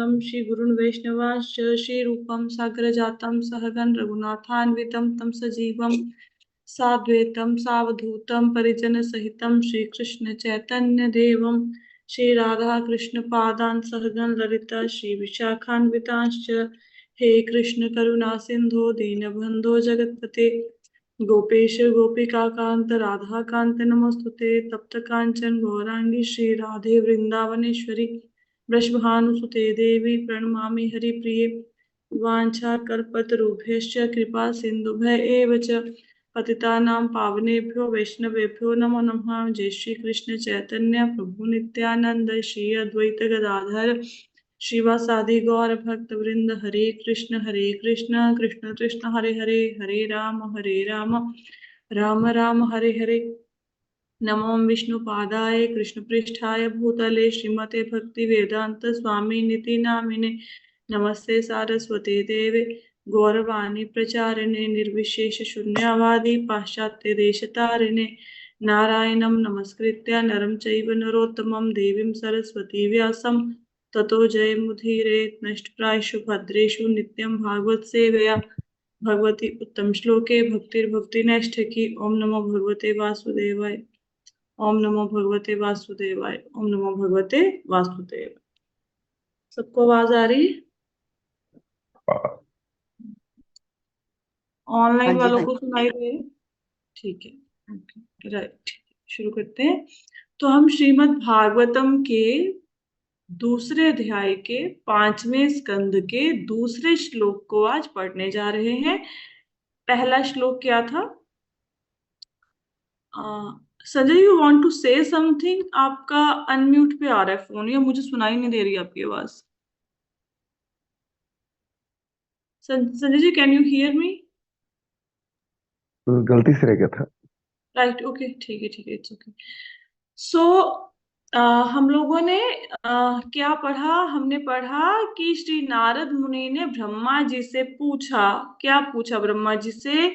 श्री गुरुन् वैष्णवांश्च श्री रूपं साग्र जातं सहगण रघुनाथान्वितं तं सजीवं साद्वैतं सावधूतं परिजन सहितं श्री कृष्ण चैतन्य देवं श्री राधा कृष्ण पादान् सहगण ललिता श्री विशाखान्वितांश्च हे कृष्ण करुणा सिंधो दीनबंधो जगत्पते गोपेश गोपिका कांत राधा कांत नमस्तुते तप्त कांचन गौरांगी श्री राधे वृंदावनेश्वरी वृषभानुसुते देवी प्रणमामि हरिप्रिये वाञ्छाकल्पतरुभ्यश्च कृपा सिन्धुभ्य एव च पतितानां पावनेभ्यो वैष्णवेभ्यो नमो नमः। जय श्री कृष्ण चैतन्य प्रभु नित्यानंद श्री अद्वैत गदाधर श्रीवासादि गौर भक्त वृंद हरे कृष्ण कृष्ण कृष्ण हरे हरे हरे राम राम राम हरे हरे। नमो विष्णुपादाय कृष्णपृष्ठाय भूतले श्रीमते भक्ति वेदांत स्वामी निति नामिने नमस्ते सारस्वते देवे गौरवाणी प्रचारिणे निर्विशेष शून्यवादी पाश्चात्य देशतारिणे नारायणं नमस्कृत्य नरं चैव नरोत्तमं देवीं सरस्वती व्यासं ततो जयमुदीरयेत् नष्टप्रायेषु भद्रेषु नित्यं भागवत सेवया भगवती उत्तम श्लोके भक्तिर्भक्तिनैष्ठिकी। ओम नमो भगवते वासुदेवाय ओम नमो भगवते वासुदेवाय ओम नमो भगवते वासुदेवाय। सबको आवाज आ रही है? हाँ ऑनलाइन जी, वालों हाँ को जी। सुनाई दे? ठीक है, ओके, राइट, शुरू करते हैं। तो हम श्रीमद् भागवतम के दूसरे अध्याय के 5वें स्कंद के दूसरे श्लोक को आज पढ़ने जा रहे हैं। पहला श्लोक क्या था? Sanjay, you want to say something? आपका अनम्यूट पे आ रहा है फोन, या मुझे सुनाई नहीं दे रही आपकी आवाज। Sanjay ji, can you hear me? गलती से रह गया था। राइट, ओके, ठीक है, इट्स ओके। सो हम लोगों ने क्या पढ़ा? हमने पढ़ा कि श्री नारद मुनि ने ब्रह्मा जी से पूछा। क्या पूछा ब्रह्मा जी से?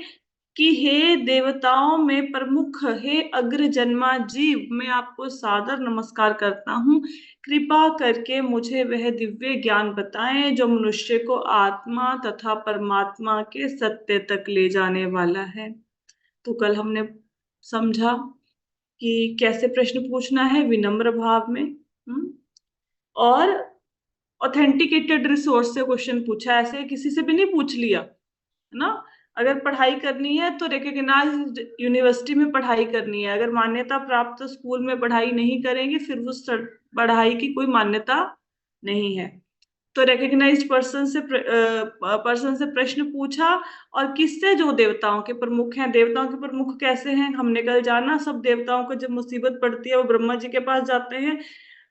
कि हे देवताओं में प्रमुख, हे अग्र जन्मा जीव, मैं आपको सादर नमस्कार करता हूँ। कृपा करके मुझे वह दिव्य ज्ञान बताएं जो मनुष्य को आत्मा तथा परमात्मा के सत्य तक ले जाने वाला है। तो कल हमने समझा कि कैसे प्रश्न पूछना है विनम्र भाव में। और ऑथेंटिकेटेड रिसोर्स से क्वेश्चन पूछा, ऐसे किसी से भी नहीं पूछ लिया, है ना। अगर पढ़ाई करनी है तो रिकॉग्नाइज्ड यूनिवर्सिटी में पढ़ाई करनी है। अगर मान्यता प्राप्त स्कूल में पढ़ाई नहीं करेंगे फिर उस पढ़ाई की कोई मान्यता नहीं है। तो रिकॉग्नाइज्ड पर्सन से प्रश्न पूछा। और किससे? जो देवताओं के प्रमुख हैं। देवताओं के प्रमुख कैसे हैं हमने कल जाना। सब देवताओं को जब मुसीबत पड़ती है वो ब्रह्मा जी के पास जाते हैं।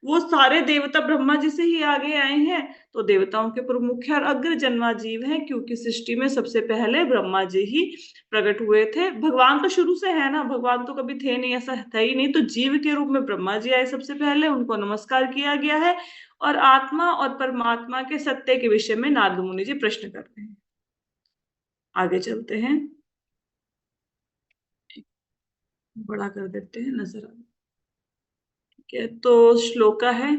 वो सारे देवता ब्रह्मा जी से ही आगे आए हैं, तो देवताओं के प्रमुख है और अग्र जन्मा जीव हैं, क्योंकि सृष्टि में सबसे पहले ब्रह्मा जी ही प्रकट हुए थे। भगवान तो शुरू से है ना, भगवान तो कभी थे नहीं, ऐसा था ही नहीं। तो जीव के रूप में ब्रह्मा जी आए सबसे पहले, उनको नमस्कार किया गया है। और आत्मा और परमात्मा के सत्य के विषय में नारद मुनि जी प्रश्न करते हैं। आगे चलते हैं, बड़ा कर देते हैं, नजर आ। ठीक है, तो श्लोका है,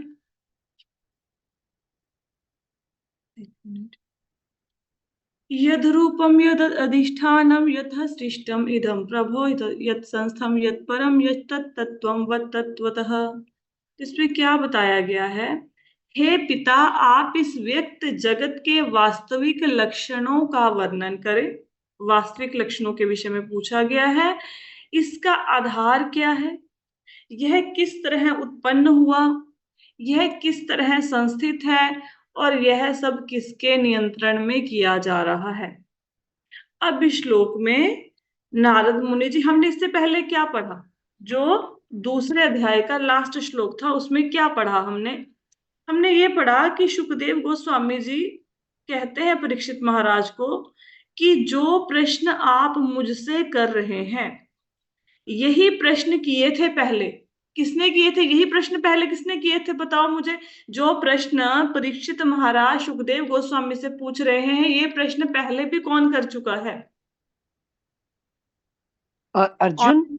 एक मिनट। यद रूपम यद अधिष्ठानम यथा सृष्टम इदम प्रभो यत संस्थम यत परम यत तत्त्वम वत तत्वतः। इसमें क्या बताया गया है? हे पिता, आप इस व्यक्त जगत के वास्तविक लक्षणों का वर्णन करें। वास्तविक लक्षणों के विषय में पूछा गया है। इसका आधार क्या है? यह किस तरह उत्पन्न हुआ? यह किस तरह संस्थित है? और यह सब किसके नियंत्रण में किया जा रहा है? अब इस श्लोक में नारद मुनि जी, हमने इससे पहले क्या पढ़ा? जो दूसरे अध्याय का लास्ट श्लोक था उसमें क्या पढ़ा हमने? हमने ये पढ़ा कि सुखदेव गोस्वामी जी कहते हैं परीक्षित महाराज को कि जो प्रश्न आप मुझसे कर रहे हैं यही प्रश्न किए थे पहले। किसने किए थे यही प्रश्न? पहले किसने किए थे बताओ मुझे। जो प्रश्न परीक्षित महाराज सुखदेव गोस्वामी से पूछ रहे हैं ये प्रश्न पहले भी कौन कर चुका है? अर्जुन।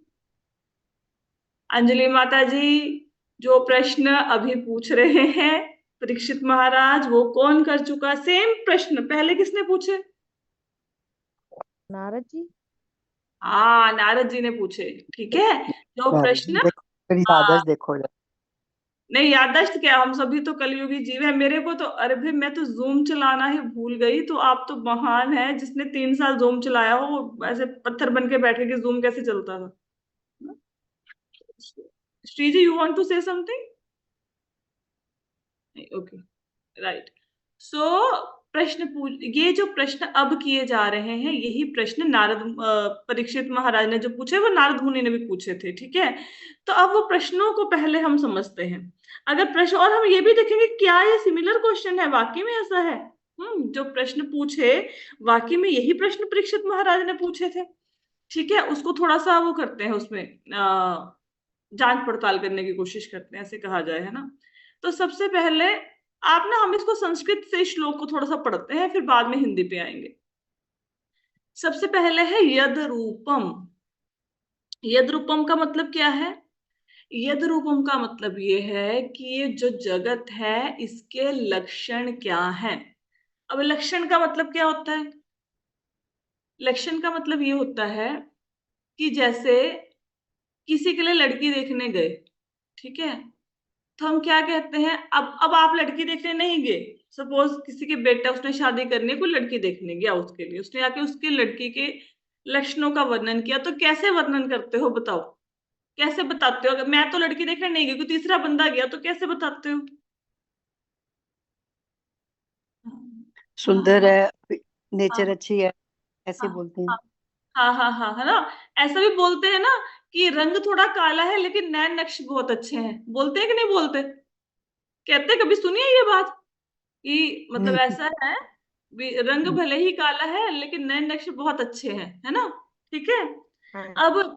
अंजलि माता जी, जो प्रश्न अभी पूछ रहे हैं परीक्षित महाराज वो कौन कर चुका? सेम प्रश्न पहले किसने पूछे? नारद जी। हाँ, नारद जी ने पूछे। ठीक है, जो प्रश्न, देखो मेरी हाँ, याददाश्त देखो जरा। नहीं याददाश्त क्या, हम सभी तो कलयुगी जीव है। मेरे को तो, अरे भाई मैं तो जूम चलाना ही भूल गई, तो आप तो महान है जिसने 3 साल जूम चलाया हो, वो ऐसे पत्थर बन के बैठे कि जूम कैसे चलता था। Shriji, you want to say something? Okay, right. So प्रश्न पूछ, ये जो प्रश्न अब किए जा रहे हैं, यही प्रश्न नारद परीक्षित महाराज ने जो पूछे, वो नारद मुनि ने भी पूछे थे। ठीक है, तो अब वो प्रश्नों को पहले हम समझते हैं। अगर प्रश्न, और हम ये भी देखेंगे क्या ये सिमिलर क्वेश्चन है, वाकई में ऐसा है। जो प्रश्न पूछे, वाकई में यही प्रश्न परीक्षित महाराज ने पूछे थे। ठीक है, उसको थोड़ा सा वो करते हैं, उसमें जांच पड़ताल करने की कोशिश करते हैं, ऐसे कहा जाए, है ना। तो सबसे पहले आप ना, हम इसको संस्कृत से श्लोक को थोड़ा सा पढ़ते हैं, फिर बाद में हिंदी पे आएंगे। सबसे पहले है यद रूपम। यद रूपम का मतलब क्या है? यद रूपम का मतलब ये है कि ये जो जगत है, इसके लक्षण क्या है। अब लक्षण का मतलब क्या होता है? लक्षण का मतलब ये होता है कि जैसे किसी के लिए लड़की देखने गए, ठीक है, तो हम क्या कहते हैं, अब आप लड़की देखने नहीं गए, सपोज किसी के बेटा, उसने शादी करनी है, कोई लड़की देखने गया, उसके लिए उसने आके उसके लड़की के लक्षणों का वर्णन किया, तो कैसे वर्णन करते हो बताओ? कैसे बताते हो? अगर मैं तो लड़की देखने नहीं गई, कोई तीसरा बंदा गया, तो कैसे बताते हो? सुंदर हाँ, है, नेचर हाँ, अच्छी है, ऐसे हाँ, बोलते हैं। हाँ, हाँ, हाँ, हाँ, है ना। ऐसा भी बोलते हैं ना कि रंग थोड़ा काला है लेकिन नैन नक्श बहुत अच्छे हैं, बोलते हैं कि नहीं बोलते? कहते हैं, कभी सुनिए ये बात कि मतलब हम्म। ऐसा है, रंग भले ही काला है लेकिन नए नक्श बहुत अच्छे हैं, है ना। ठीक है, हाँ। अब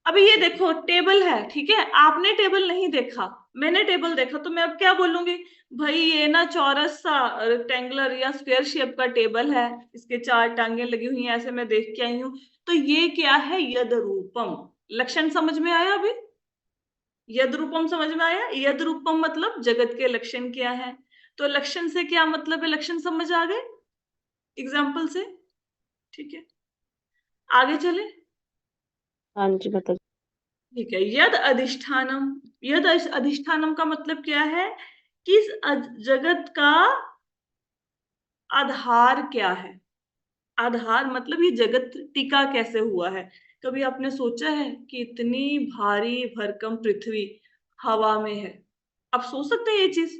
अभी ये देखो, टेबल है, ठीक है, आपने टेबल नहीं देखा, मैंने टेबल देखा, तो मैं अब क्या बोलूंगी? भाई ये ना चौरस सा, रेक्टेंगुलर या स्क्वायर शेप का टेबल है, इसके 4 टांगे लगी हुई हैं, ऐसे मैं देख के आई हूँ। तो ये क्या है? यद रूपम। लक्षण समझ में आया अभी? यद रूपम समझ में आया? यद रूपम मतलब जगत के लक्षण क्या है। तो लक्षण से क्या मतलब है, लक्षण समझ आ गए एग्जाम्पल से? ठीक है, आगे चले। हाँ जी बता। ठीक है, यद अधिष्ठानम। यद अधिष्ठानम का मतलब क्या है? किस जगत का आधार क्या है। आधार मतलब ये जगत टिका कैसे हुआ है। कभी आपने सोचा है कि इतनी भारी भरकम पृथ्वी हवा में है? आप सोच सकते हैं ये चीज?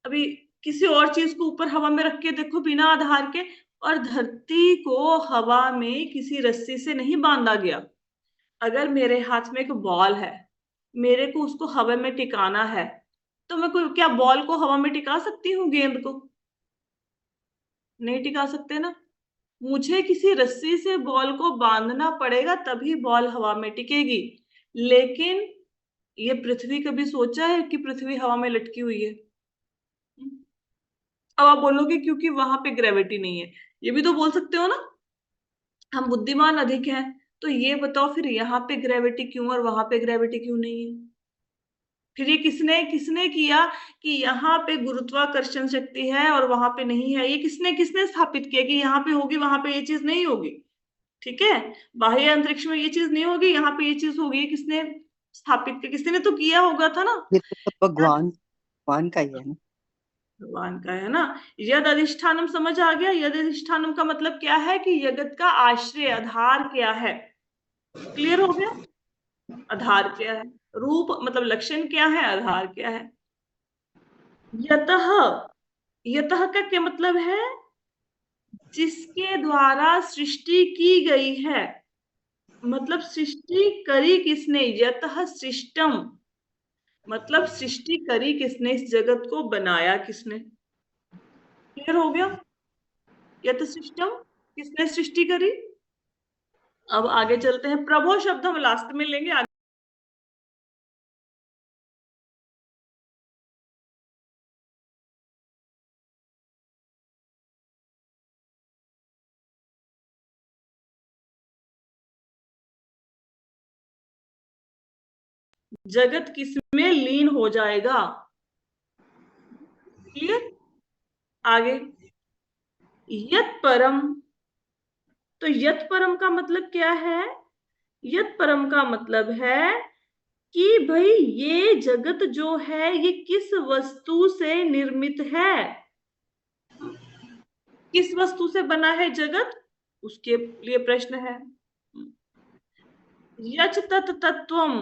अभी किसी और चीज को ऊपर हवा में रख के देखो बिना आधार के, और धरती को हवा में किसी रस्सी से नहीं बांधा गया। अगर मेरे हाथ में एक बॉल है, मेरे को उसको हवा में टिकाना है, तो मैं कोई क्या बॉल को हवा में टिका सकती हूँ? गेंद को नहीं टिका सकते ना। मुझे किसी रस्सी से बॉल को बांधना पड़ेगा, तभी बॉल हवा में टिकेगी। लेकिन ये पृथ्वी, कभी सोचा है कि पृथ्वी हवा में लटकी हुई है? अब आप बोलोगे क्योंकि वहां पे ग्रेविटी नहीं है, ये भी तो बोल सकते हो ना। हम बुद्धिमान अधिक हैं, तो ये बताओ फिर यहाँ पे ग्रेविटी क्यों और वहां पे ग्रेविटी क्यों नहीं है? फिर ये किसने किसने किया कि यहाँ पे गुरुत्वाकर्षण शक्ति है और वहां पे नहीं है? ये किसने किसने स्थापित किया कि यहाँ पे होगी, वहां पे ये चीज नहीं होगी? ठीक है, बाह्य अंतरिक्ष में ये चीज नहीं होगी, यहाँ पे ये चीज होगी। किसने स्थापित किया? किसी ने तो किया होगा था ना। ये तो सब भगवान भगवान का ही है ना। भगवान का है ना। यद अधिष्ठानम समझ आ गया? यद अधिष्ठानम का मतलब क्या है कि जगत का आश्रय, आधार क्या है। क्लियर हो गया? आधार क्या है, रूप मतलब लक्षण क्या है, आधार क्या है। यतः, यतः का क्या मतलब है? जिसके द्वारा सृष्टि की गई है। मतलब सृष्टि करी किसने? यतः सृष्टम मतलब सृष्टि करी किसने, इस जगत को बनाया किसने। क्लियर हो गया? यत सृष्टम, किसने सृष्टि करी। अब आगे चलते हैं, प्रभो शब्द हम लास्ट में लेंगे। जगत किसमें लीन हो जाएगा? क्लियर। आगे, यत परम। तो यत परम का मतलब क्या है? यत परम का मतलब है कि भाई ये जगत जो है ये किस वस्तु से निर्मित है, किस वस्तु से बना है जगत, उसके लिए प्रश्न है। यच तत् तत्वम,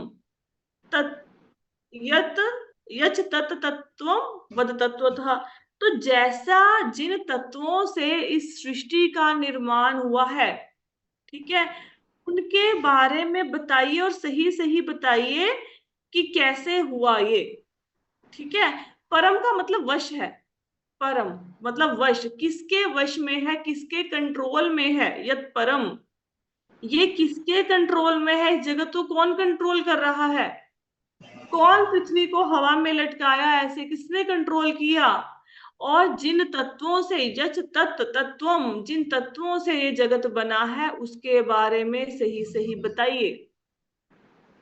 तत् यत यच तत् तत्वम वद तत्वतः। तो जैसा जिन तत्वों से इस सृष्टि का निर्माण हुआ है, ठीक है, उनके बारे में बताइए और सही सही बताइए कि कैसे हुआ ये। ठीक है। परम का मतलब वश है। परम मतलब वश, किसके वश में है, किसके कंट्रोल में है, यत परम। ये किसके कंट्रोल में है, इस जगत को कौन कंट्रोल कर रहा है, कौन पृथ्वी को हवा में लटकाया, ऐसे किसने कंट्रोल किया। और जिन तत्वों से, यच तत् तत्वम, जिन तत्वों से ये जगत बना है उसके बारे में सही सही बताइए।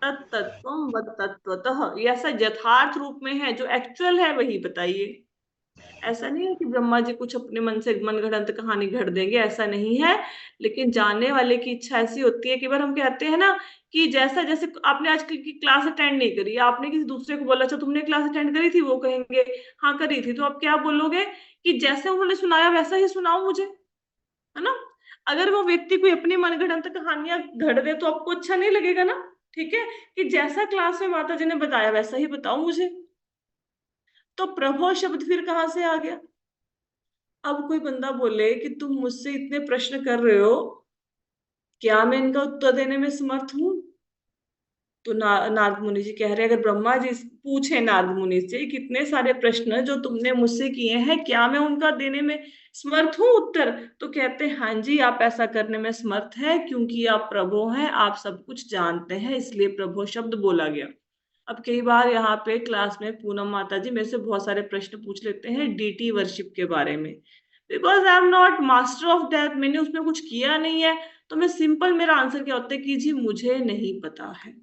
तत्तत्वम वद तत्वतः, ये ऐसा यथार्थ रूप में है, जो एक्चुअल है वही बताइए। ऐसा नहीं है कि ब्रह्मा जी कुछ अपने मन से मनगढ़ंत कहानी घड़ देंगे, ऐसा नहीं है। लेकिन जानने वाले की इच्छा ऐसी होती है कि बार हम कहते हैं ना कि जैसा, जैसे आपने आज की क्लास अटेंड नहीं करी, आपने किसी दूसरे को बोला अच्छा तुमने क्लास अटेंड करी थी, वो कहेंगे हाँ करी थी, तो आप क्या बोलोगे कि जैसे उन्होंने सुनाया वैसा ही सुनाओ मुझे, है ना। अगर वो व्यक्ति कोई अपनी मनगढ़ंत कहानियां घड़ दे तो आपको अच्छा नहीं लगेगा ना। ठीक है, कि जैसा क्लास में माता जी ने बताया वैसा ही बताओ मुझे। तो प्रभो शब्द फिर कहाँ से आ गया? अब कोई बंदा बोले कि तुम मुझसे इतने प्रश्न कर रहे हो, क्या मैं इनका उत्तर देने में समर्थ हूं? तो नारद मुनि जी कह रहे हैं, अगर ब्रह्मा जी पूछे नारद मुनि से कितने सारे प्रश्न जो तुमने मुझसे किए हैं, क्या मैं उनका देने में समर्थ हूं उत्तर, तो कहते हैं हाँ जी आप ऐसा करने में समर्थ है, क्योंकि आप प्रभु हैं, आप सब कुछ जानते हैं, इसलिए प्रभु शब्द बोला गया। अब कई बार यहाँ पे क्लास में पूनम माता जी मेरे से बहुत सारे प्रश्न पूछ लेते हैं डीटी वर्शिप के बारे में, because I am not master of that, मैंने उसमें कुछ किया नहीं है। तो मैं सिंपल, मेरा आंसर क्या होता है कि जी मुझे नहीं पता है।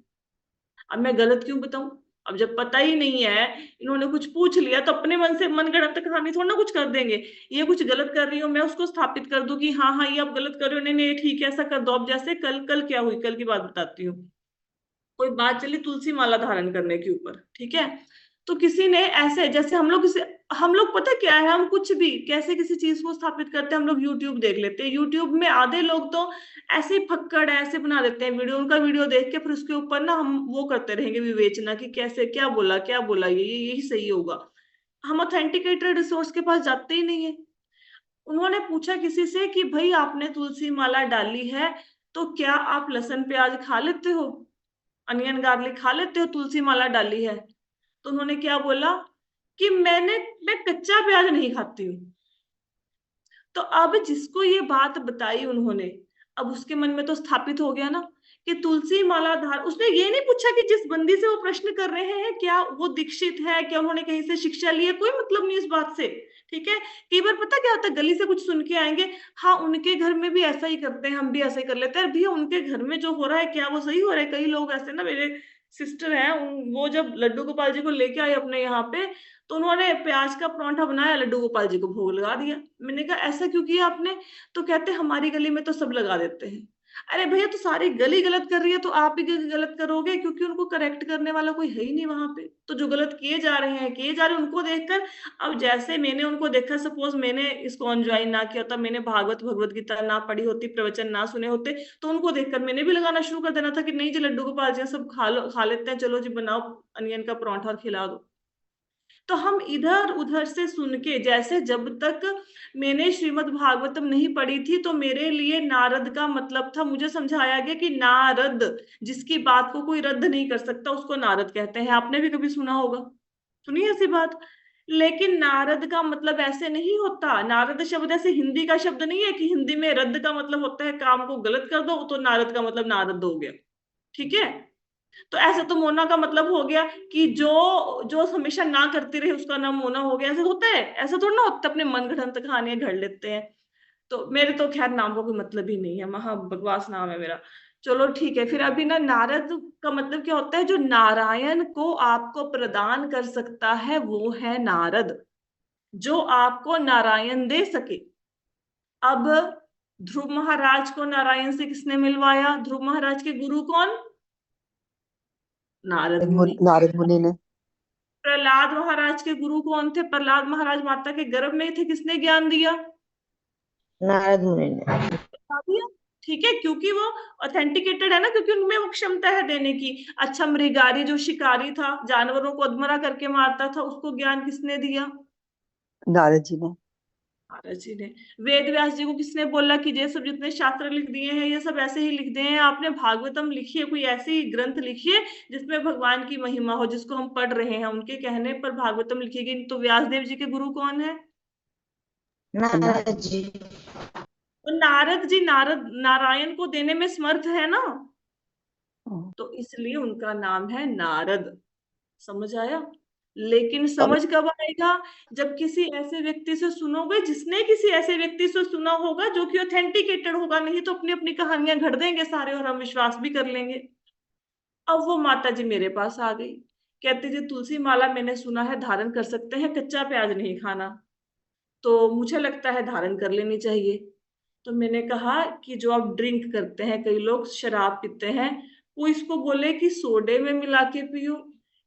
अब मैं गलत क्यों बताऊं? अब जब पता ही नहीं है, इन्होंने कुछ पूछ लिया तो अपने मन से मनगढ़ंत कहानी थोड़ा ना कुछ कर देंगे। ये कुछ गलत कर रही हो, मैं उसको स्थापित कर दूं कि हाँ हाँ ये आप गलत कर रहे हो, नहीं नहीं ठीक है ऐसा कर दो। अब जैसे कल कल क्या हुई, कल की बात बताती हूँ। कोई बात चली तुलसी माला धारण करने के ऊपर, ठीक है। तो किसी ने ऐसे, जैसे हम लोग पता क्या है, हम कुछ भी कैसे किसी चीज को स्थापित करते हैं, हम लोग यूट्यूब देख लेते हैं। यूट्यूब में आधे लोग तो ऐसे ही फक्कड़ ऐसे बना देते हैं वीडियो, उनका वीडियो देख के फिर उसके ऊपर ना हम वो करते रहेंगे विवेचना कि कैसे क्या बोला ये यही सही होगा। हम ऑथेंटिकेटेड रिसोर्स के पास जाते ही नहीं है। उन्होंने पूछा किसी से कि भाई आपने तुलसी माला डाली है, तो क्या आप लहसुन प्याज खा लेते हो, अनियन गार्लिक खा लेते हो, तुलसी माला डाली है? तो उन्होंने क्या बोला कि मैं कच्चा प्याज नहीं खाती हूँ। तो अब जिसको ये बात बताई उन्होंने, अब उसके मन में तो स्थापित हो गया ना कि तुलसी माला धार। उसने ये नहीं पूछा कि जिस बंदी से वो प्रश्न कर रहे हैं क्या वो दीक्षित है, क्या उन्होंने कहीं से शिक्षा ली है, कोई मतलब नहीं इस बात से। ठीक है, कई बार पता क्या होता है, गली से कुछ सुन के आएंगे, हाँ उनके घर में भी ऐसा ही करते हैं, हम भी ऐसा ही कर लेते हैं। भैया उनके घर में जो हो रहा है क्या वो सही हो रहा है? कई लोग ऐसे ना, मेरे सिस्टर हैं, वो जब लड्डू गोपाल जी को लेके आए अपने यहाँ पे, तो उन्होंने प्याज का परांठा बनाया, लड्डू गोपाल जी को भोग लगा दिया। मैंने कहा ऐसा क्यों किया आपने? तो कहते हमारी गली में तो सब लगा देते हैं। अरे भैया तो सारी गली गलत कर रही है तो आप भी गलत करोगे, क्योंकि उनको करेक्ट करने वाला कोई है ही नहीं वहां पे। तो जो गलत किए जा रहे हैं उनको देखकर, अब जैसे मैंने उनको देखा, सपोज मैंने इसको ज्वाइन ना किया होता, मैंने भागवत भगवत गीता ना पढ़ी होती, प्रवचन ना सुने होते, तो उनको देखकर मैंने भी लगाना शुरू कर देना था कि नहीं जी लड्डू गोपाल जी सब खा लेते हैं, चलो जी बनाओ अनियन का परांठा और खिला दो। तो हम इधर उधर से सुन के, जैसे जब तक मैंने श्रीमद् भागवतम नहीं पढ़ी थी तो मेरे लिए नारद का मतलब था, मुझे समझाया गया कि नारद, जिसकी बात को कोई रद्द नहीं कर सकता उसको नारद कहते हैं। आपने भी कभी सुना होगा, सुनी ऐसी बात। लेकिन नारद का मतलब ऐसे नहीं होता, नारद शब्द ऐसे हिंदी का शब्द नहीं है कि हिंदी में रद्द का मतलब होता है काम को गलत कर दो तो नारद का मतलब नारद हो गया। ठीक है, तो ऐसे तो मोना का मतलब हो गया कि जो जो हमेशा ना करती रहे उसका नाम मोना हो गया, ऐसे होता है? ऐसा थोड़ा ना होता, अपने मन गढ़ंत कहानियां घड़ लेते हैं। तो मेरे तो खैर नाम का कोई मतलब ही नहीं है, महा बकवास नाम है मेरा। चलो ठीक है, फिर अभी ना नारद का मतलब क्या होता है, जो नारायण को आपको प्रदान कर सकता है वो है नारद। जो आपको नारायण दे सके। अब ध्रुव महाराज को नारायण से किसने मिलवाया? ध्रुव महाराज के गुरु कौन? नारद मुनि। नारद मुनि ने। प्रहलाद महाराज के गुरु कौन थे? प्रहलाद महाराज माता के गर्भ में ही थे, किसने ज्ञान दिया? नारद मुनि ने। बता दिया। ठीक है, क्योंकि वो ऑथेंटिकेटेड है ना, क्योंकि उनमें वो क्षमता है देने की। अच्छा, मृगारी जो शिकारी था, जानवरों को अधमरा करके मारता था, उसको ज्ञान किसने दिया? नारद जी ने। नारद जी ने। वेद व्यास जी को किसने बोला कि ये सब जितने शास्त्र लिख दिए हैं ये सब ऐसे ही लिख दिए हैं, आपने भागवतम लिखिए, कोई ऐसी ग्रंथ लिखिए जिसमें भगवान की महिमा हो, जिसको हम पढ़ रहे हैं, उनके कहने पर भागवतम लिखिएगी। तो व्यासदेव जी के गुरु कौन है? नारद जी। तो नारद जी नारायण को देने में समर्थ है ना, हम्म। तो इसलिए उनका नाम है नारद। समझ आया? लेकिन और समझ कब आएगा? जब किसी ऐसे व्यक्ति से सुनोगे जिसने किसी ऐसे व्यक्ति से सुना होगा, जो कि ऑथेंटिकेटेड होगा। नहीं तो अपनी अपनी कहानियां घड़ देंगे सारे और हम विश्वास भी कर लेंगे। अब वो माता जी मेरे पास आ गई, कहती जी तुलसी माला मैंने सुना है धारण कर सकते हैं, कच्चा प्याज नहीं खाना, तो मुझे लगता है धारण कर लेनी चाहिए। तो मैंने कहा कि जो आप ड्रिंक करते हैं, कई लोग शराब पीते हैं, वो इसको बोले कि सोडे में मिला के पियो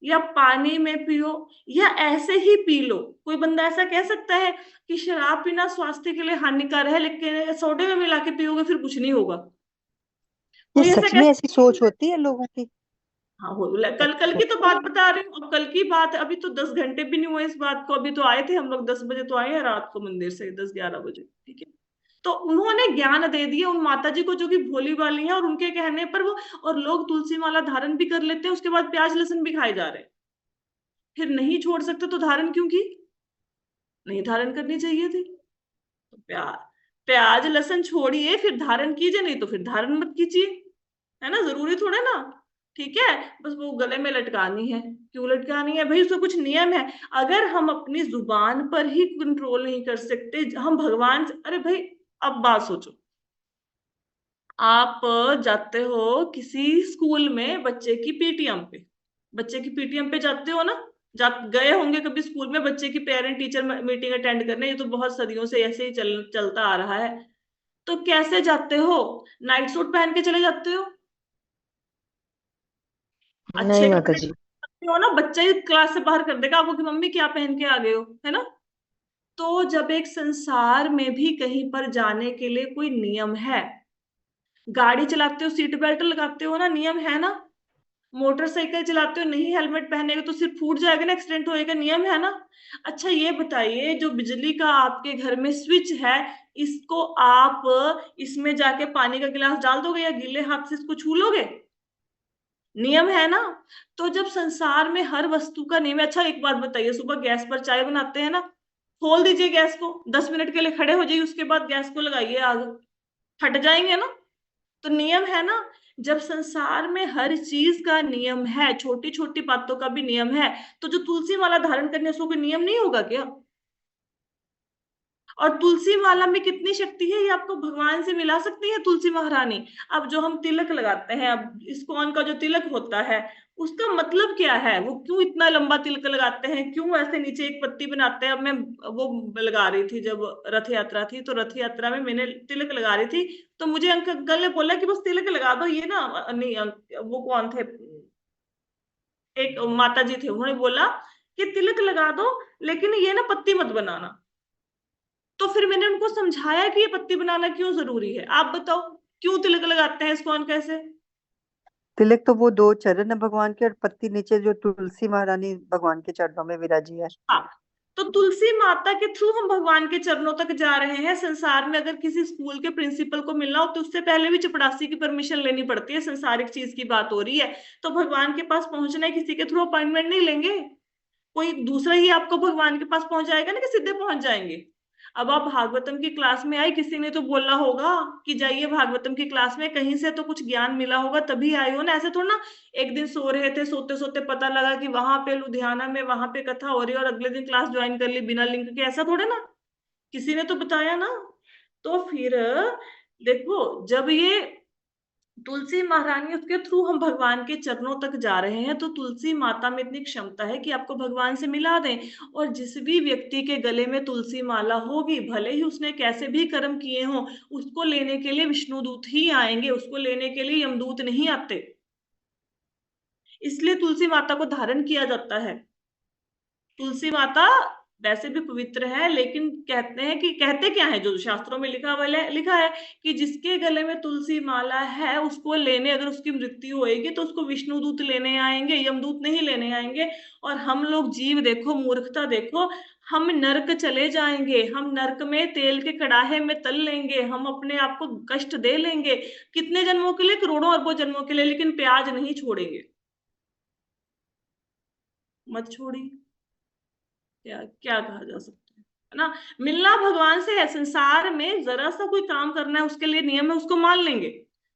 या पानी में पियो या ऐसे ही पी लो। कोई बंदा ऐसा कह सकता है कि शराब पीना स्वास्थ्य के लिए हानिकारक है, लेकिन सोडे में मिला के पियोगे फिर कुछ नहीं होगा? ये कोई ऐसा सच कह में ऐसी सकता सोच है? होती है लोगों की? हाँ हो, कल कल की तो बात बता रही हूँ, अब कल की बात है, अभी तो 10 घंटे भी नहीं हुए इस बात को। अभी तो आए थे हम लोग, 10 बजे तो आए हैं रात को मंदिर से, 10-11 बजे। ठीक है, तो उन्होंने ज्ञान दे दिया उन माता जी को जो कि भोली वाली है, और उनके कहने पर वो, और लोग तुलसी माला धारण भी कर लेते हैं, उसके बाद प्याज लहसुन भी खाए जा रहे हैं। फिर नहीं छोड़ सकते तो धारण क्यों की? नहीं धारण करनी चाहिए थी। तो प्याज प्याज लहसुन छोड़िए, फिर धारण कीजिए, नहीं तो फिर धारण मत कीजिए। है ना, जरूरी थोड़ा ना। ठीक है, बस वो गले में लटकानी है। क्यों लटकानी है भाई? उसका कुछ नियम है। अगर हम अपनी जुबान पर ही कंट्रोल नहीं कर सकते, हम भगवान अरे भाई, अब बात सोचो। आप जाते हो किसी स्कूल में बच्चे की पीटीएम पे जाते हो ना, गए होंगे कभी स्कूल में बच्चे की पेरेंट टीचर मीटिंग अटेंड करने, ये तो बहुत सदियों से ऐसे ही चलता आ रहा है। तो कैसे जाते हो? नाइट सूट पहन के चले जाते हो? अच्छे नहीं माता कपड़े जी। पहनते हो ना, बच्चा ही क्लास से बाहर कर देगा आपको कि मम्मी क्या पहन के आ गए हो, है ना? तो जब एक संसार में भी कहीं पर जाने के लिए कोई नियम है, गाड़ी चलाते हो सीट बेल्ट लगाते हो ना, नियम है ना? मोटरसाइकिल चलाते हो, नहीं हेलमेट पहनेगे तो सिर फूट जाएगा ना, एक्सीडेंट होएगा, नियम है ना? अच्छा ये बताइए, जो बिजली का आपके घर में स्विच है, इसको आप इसमें जाके पानी का गिलास डाल दोगे या गीले हाथ से इसको छू लोगे? नियम है ना? तो जब संसार में हर वस्तु का नियम है। अच्छा एक बात बताइए, सुबह गैस पर चाय बनाते हैं ना, खोल दीजिए गैस को, 10 मिनट के लिए खड़े हो जाइए, उसके बाद गैस को लगाइए आग, फट जाएंगे ना? तो नियम है ना? जब संसार में हर चीज का नियम है, छोटी छोटी बातों का भी नियम है, तो जो तुलसी माला धारण करने से कोई नियम नहीं होगा क्या? और तुलसी माला में कितनी शक्ति है, ये आपको भगवान से मिला सकती है तुलसी महारानी। अब जो हम तिलक लगाते हैं, अब इस्कॉन का जो तिलक होता है, उसका मतलब क्या है? वो क्यों इतना लंबा तिलक लगाते हैं, क्यों ऐसे नीचे एक पत्ती बनाते हैं? अब मैं वो लगा रही थी जब रथ यात्रा थी, तो रथ यात्रा में मैंने तिलक लगा रही थी, तो मुझे अंकल ने बोला कि बस तिलक लगा दो, ये ना नहीं वो कौन थे, एक माता जी थे, उन्होंने बोला कि तिलक लगा दो, लेकिन ये ना पत्ती मत बनाना। तो फिर मैंने उनको समझाया कि ये पत्ती बनाना क्यों जरूरी है। आप बताओ, क्यों तिलक लगाते हैं इस्कॉन कैसे? तिलक तो वो दो चरण है भगवान के, और पत्ती नीचे जो तुलसी महारानी भगवान के चरणों में विराजी है। हाँ, तो तुलसी माता के थ्रू हम भगवान के चरणों तक जा रहे हैं। संसार में अगर किसी स्कूल के प्रिंसिपल को मिलना हो तो उससे पहले भी चपड़ासी की परमिशन लेनी पड़ती है, संसारिक चीज की बात हो रही है। तो भगवान के पास पहुंचना है, किसी के थ्रू अपॉइंटमेंट नहीं लेंगे, कोई दूसरा ही आपको भगवान के पास पहुंच जाएगा ना, कि सीधे पहुंच जाएंगे? अब आप भागवतम की क्लास में आई, किसी ने तो बोला होगा कि जाइए भागवतम की क्लास में, कहीं से तो कुछ ज्ञान मिला होगा तभी आई हो ना, ऐसे थोड़ा ना। एक दिन सो रहे थे, सोते सोते पता लगा कि वहां पे लुधियाना में वहां पे कथा हो रही है, और अगले दिन क्लास ज्वाइन कर ली बिना लिंक के, ऐसा थोड़े ना, किसी ने तो बताया ना। तो फिर देखो, जब ये तुलसी महारानी, उसके थ्रू हम भगवान के चरणों तक जा रहे हैं, तो तुलसी माता में इतनी क्षमता है कि आपको भगवान से मिला दें। और जिस भी व्यक्ति के गले में तुलसी माला होगी, भले ही उसने कैसे भी कर्म किए हों, उसको लेने के लिए विष्णुदूत ही आएंगे, उसको लेने के लिए यमदूत नहीं आते। इसलिए तुलसी माता को धारण किया जाता है। तुलसी माता वैसे भी पवित्र है, लेकिन कहते हैं कि, कहते क्या है, जो शास्त्रों में लिखा है कि जिसके गले में तुलसी माला है, उसको लेने, अगर उसकी मृत्यु होएगी तो उसको विष्णुदूत लेने आएंगे, यमदूत नहीं लेने आएंगे। और हम लोग जीव देखो, मूर्खता देखो, हम नरक चले जाएंगे, हम नरक में तेल के कड़ाहे में तल लेंगे, हम अपने आप को कष्ट दे लेंगे कितने जन्मों के लिए, करोड़ों अरबों जन्मों के लिए, लेकिन प्याज नहीं छोड़ेंगे। मत छोड़िए, क्या क्या कहा जा सकता है ना। मिलना भगवान से है। संसार में जरा सा कोई काम करना है, उसके लिए नियम है, उसको मान लेंगे।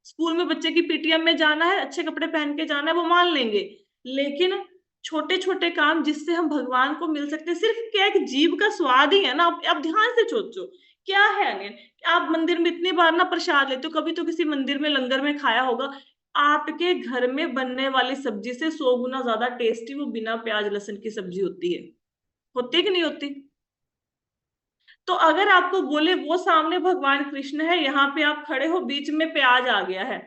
स्कूल में बच्चे की पीटीएम में जाना है, अच्छे कपड़े पहन के जाना है, वो मान लेंगे। लेकिन छोटे छोटे काम जिससे हम भगवान को मिल सकते हैं, सिर्फ क्या है कि जीव का स्वाद ही है ना। आप ध्यान से सोचो, क्या है अनियन। आप मंदिर में इतनी बार ना प्रसाद लेते हो, कभी तो किसी मंदिर में लंगर में खाया होगा। आपके घर में बनने वाली सब्जी से 100 गुना ज्यादा टेस्टी वो बिना प्याज लहसुन की सब्जी होती है कि नहीं होती। तो अगर आपको बोले वो सामने भगवान कृष्ण है, यहाँ पे आप खड़े हो, बीच में प्याज आ गया है,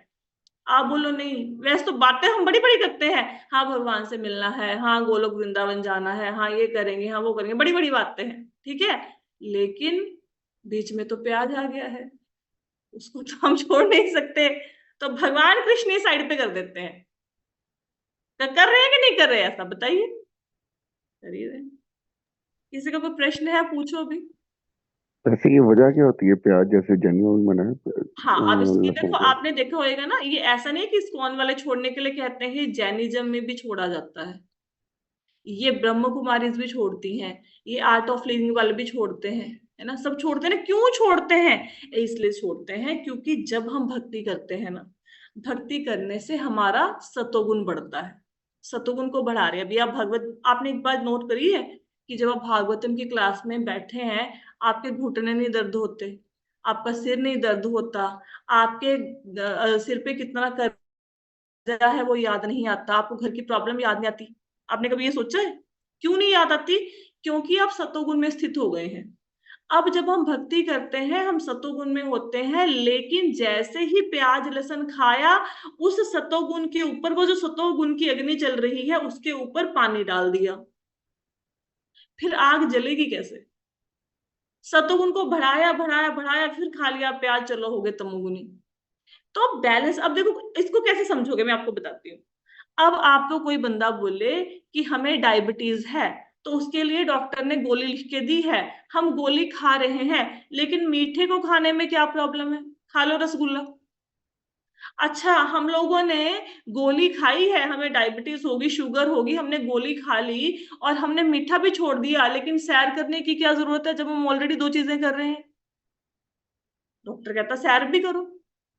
आप बोलो नहीं। वैसे तो बातें हम बड़ी बड़ी करते हैं, हाँ भगवान से मिलना है, हाँ गोलोक वृंदावन जाना है, हाँ ये करेंगे, हाँ वो करेंगे, बड़ी बड़ी बातें हैं, ठीक है। लेकिन बीच में तो प्याज आ गया है, उसको तो हम छोड़ नहीं सकते। तो भगवान कृष्ण ही साइड पे कर देते हैं। तो कर रहे हैं कि नहीं कर रहे हैं, ऐसा बताइए। करिए। किसी का कोई प्रश्न है, पूछो अभी। ऐसे की वजह क्या होती है, प्याज जैसे जेन्युइन मना है हाँ, अब इसकी लहसुन देखो, का? आपने देखा होगा ना, ये ऐसा नहीं कि इस्कॉन वाले छोड़ने के लिए कहते हैं, जैनिज्म में भी छोड़ा जाता है। ये ब्रह्म कुमारीज भी छोड़ती हैं, ये आर्ट ऑफ लिविंग वाले भी छोड़ते हैं, है ना, सब छोड़ते हैं ना। क्यों छोड़ते हैं? इसलिए छोड़ते हैं क्योंकि जब हम भक्ति करते हैं ना, भक्ति करने से हमारा सतोगुण बढ़ता है। सतोगुण को बढ़ा रहे हैं। अभी आप भगवत, आपने एक बात नोट करी है कि जब आप भागवतम की क्लास में बैठे हैं, आपके घुटने नहीं दर्द होते, आपका सिर नहीं दर्द होता, आपके सिर पे कितना कर्जा है वो याद नहीं आता, आपको घर की प्रॉब्लम याद नहीं आती। आपने कभी ये सोचा है क्यों नहीं याद आती? क्योंकि आप सतोगुण में स्थित हो गए हैं। अब जब हम भक्ति करते हैं, हम सतोगुण में होते हैं, लेकिन जैसे ही प्याज लहसुन खाया, उस सतोगुण के ऊपर, वो जो सतोगुण की अग्नि चल रही है, उसके ऊपर पानी डाल दिया, फिर आग जलेगी कैसे? सतोगुण को बढ़ाया बढ़ाया बढ़ाया, फिर खा लिया प्याज, चलो हो गए तमोगुनी। तो बैलेंस, अब देखो इसको कैसे समझोगे, मैं आपको बताती हूँ। अब आपको कोई बंदा बोले कि हमें डायबिटीज है, तो उसके लिए डॉक्टर ने गोली लिख के दी है, हम गोली खा रहे हैं, लेकिन मीठे को खाने में क्या प्रॉब्लम है? खा लो रसगुल्ला। अच्छा, हम लोगों ने गोली खाई है, हमें डायबिटीज होगी, शुगर होगी, हमने गोली खा ली और हमने मीठा भी छोड़ दिया, लेकिन सैर करने की क्या जरूरत है जब हम ऑलरेडी दो चीजें कर रहे हैं? डॉक्टर कहता सैर भी करो,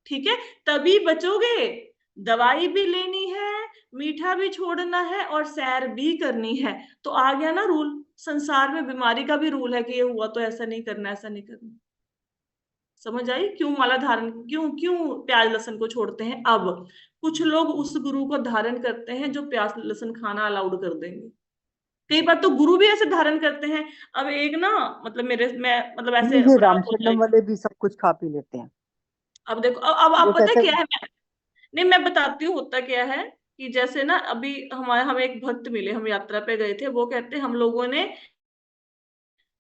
ठीक है, तभी बचोगे। दवाई भी लेनी है, मीठा भी छोड़ना है और सैर भी करनी है। तो आ गया ना रूल। संसार में बीमारी का भी रूल है कि ये हुआ तो ऐसा नहीं करना, ऐसा नहीं करना। समझ आई क्यों माला धारण, क्यों क्यों प्याज लहसुन को छोड़ते हैं? अब कुछ लोग उस गुरु को धारण करते हैं जो प्याज लहसुन खाना अलाउड कर देंगे। कई बार तो गुरु भी ऐसे धारण करते हैं। अब एक ना, मतलब मेरे, मैं मतलब नहीं, ऐसे ये बड़ा हो रामशरणम जाएगा। वाले भी सब कुछ खा पी लेते हैं। अब देखो, अब आप वो पता कहते क्या हैं। है, नहीं मैं बताती हूँ होता क्या है। कि जैसे ना, अभी हमें एक भक्त मिले, हम यात्रा पे गए थे, वो कहते हम लोगों ने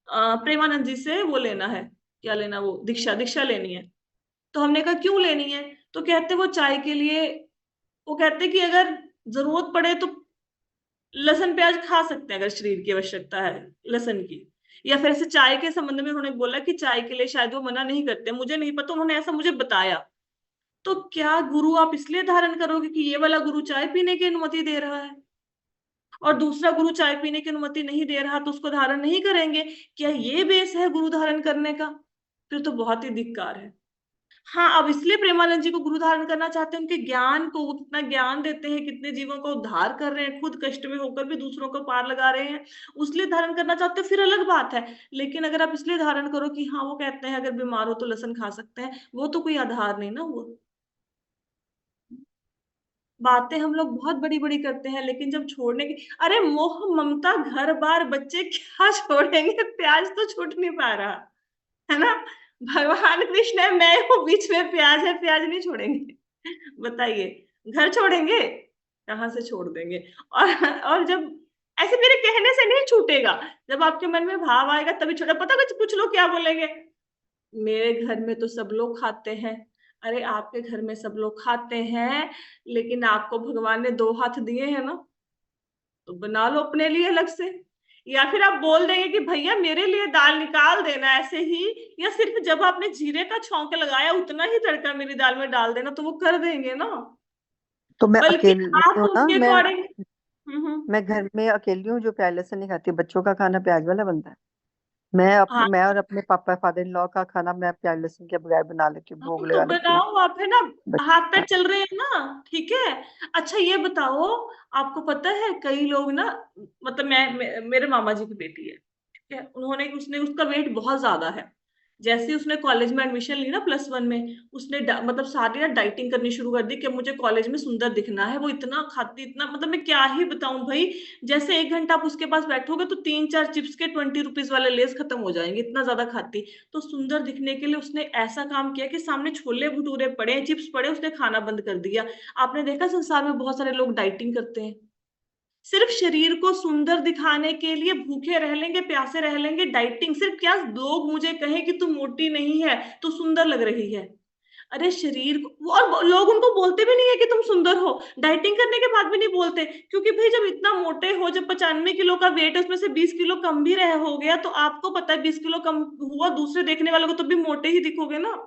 प्रेमानंद जी से वो लेना है, क्या लेना, वो दीक्षा दीक्षा लेनी है। तो हमने कहा क्यों लेनी है? तो कहते वो चाय के लिए, वो कहते कि अगर जरूरत पड़े तो लहसुन प्याज खा सकते हैं, अगर शरीर की आवश्यकता है लहसुन की। या फिर ऐसे चाय के संबंध में उन्होंने बोला कि चाय के लिए शायद वो मना नहीं करते, मुझे नहीं पता, उन्होंने ऐसा मुझे बताया। तो क्या गुरु आप इसलिए धारण करोगे कि ये वाला गुरु चाय पीने की अनुमति दे रहा है और दूसरा गुरु चाय पीने की अनुमति नहीं दे रहा, तो उसको धारण नहीं करेंगे? क्या ये बेस है गुरु धारण करने का? फिर तो बहुत ही धिक्कार है। हाँ, अब इसलिए प्रेमानंद जी को गुरु धारण करना चाहते हैं, उनके ज्ञान को, वो कितना ज्ञान देते हैं, कितने जीवों का उद्धार कर रहे हैं, खुद कष्ट में होकर भी दूसरों को पार लगा रहे हैं, उसलिए धारण करना चाहते हैं, फिर अलग बात है। लेकिन अगर आप इसलिए धारण करो कि हाँ वो कहते हैं अगर बीमार हो तो लहसुन खा सकते हैं, वो तो कोई आधार नहीं ना हुआ। बातें हम लोग बहुत बड़ी बड़ी करते हैं, लेकिन जब छोड़ने की, अरे मोह ममता घर बार बच्चे क्या छोड़ेंगे, प्याज तो छूट नहीं पा रहा है ना। भगवान कृष्ण है, मैं हूँ बीच में, प्याज है, प्याज नहीं छोड़ेंगे। बताइए, घर छोड़ेंगे, कहाँ से छोड़ देंगे। और जब ऐसे मेरे कहने से नहीं छूटेगा, जब आपके मन में भाव आएगा तभी छोड़े। पता कुछ लोग क्या बोलेंगे, मेरे घर में तो सब लोग खाते हैं। अरे आपके घर में सब लोग खाते हैं, लेकिन आपको भगवान ने दो हाथ दिए हैं ना, तो बना लो अपने लिए अलग से। या फिर आप बोल देंगे कि भैया मेरे लिए दाल निकाल देना ऐसे ही, या सिर्फ जब आपने जीरे का छौंक लगाया उतना ही तड़का मेरी दाल में डाल देना, तो वो कर देंगे ना। तो मैं बल्कि अकेली आप हूँ ना, उसके मैं अकॉर्डिंग। मैं घर में अकेली हूँ जो प्याज लहसुन नहीं खाती। बच्चों का खाना प्याज वाला बनता है। हाँ, मैं और अपने पापा फादर इन लॉ का खाना मैं प्याज लहसुन के बगैर बना लेती हूँ, भोग तो लगा लेती हूँ। बनाओ आप, है ना। बच- हाथ पैर चल रहे हैं ना, ठीक है। अच्छा ये बताओ, आपको पता है कई लोग ना, मतलब मेरे मामा जी की बेटी है, ठीक है, उन्होंने उसने उसका वेट बहुत ज्यादा है। जैसे ही उसने कॉलेज में एडमिशन ली ना +1 में, उसने मतलब सारी ना डाइटिंग करनी शुरू कर दी कि मुझे कॉलेज में सुंदर दिखना है। वो इतना खाती, इतना, मतलब मैं क्या ही बताऊं भाई। जैसे 1 घंटा आप उसके पास बैठोगे तो 3-4 चिप्स के 20 रुपीज वाले लेस खत्म हो जाएंगे, इतना ज्यादा खाती। तो सुंदर दिखने के लिए उसने ऐसा काम किया कि सामने छोले भटूरे पड़े, चिप्स पड़े, उसने खाना बंद कर दिया। आपने देखा संसार में बहुत सारे लोग डाइटिंग करते हैं, सिर्फ शरीर को सुंदर दिखाने के लिए भूखे रह लेंगे, प्यासे रह लेंगे। डाइटिंग सिर्फ क्या, लोग मुझे कहें कि तू मोटी नहीं है, तू सुंदर लग रही है। अरे शरीर को, और लोग उनको बोलते भी नहीं है कि तुम सुंदर हो, डाइटिंग करने के बाद भी नहीं बोलते, क्योंकि भाई जब इतना मोटे हो, जब 95 किलो का वेट है, उसमें से 20 किलो कम भी रह हो गया, तो आपको पता है 20 किलो कम हुआ, दूसरे देखने वालों को तो भी मोटे ही दिखोगे ना।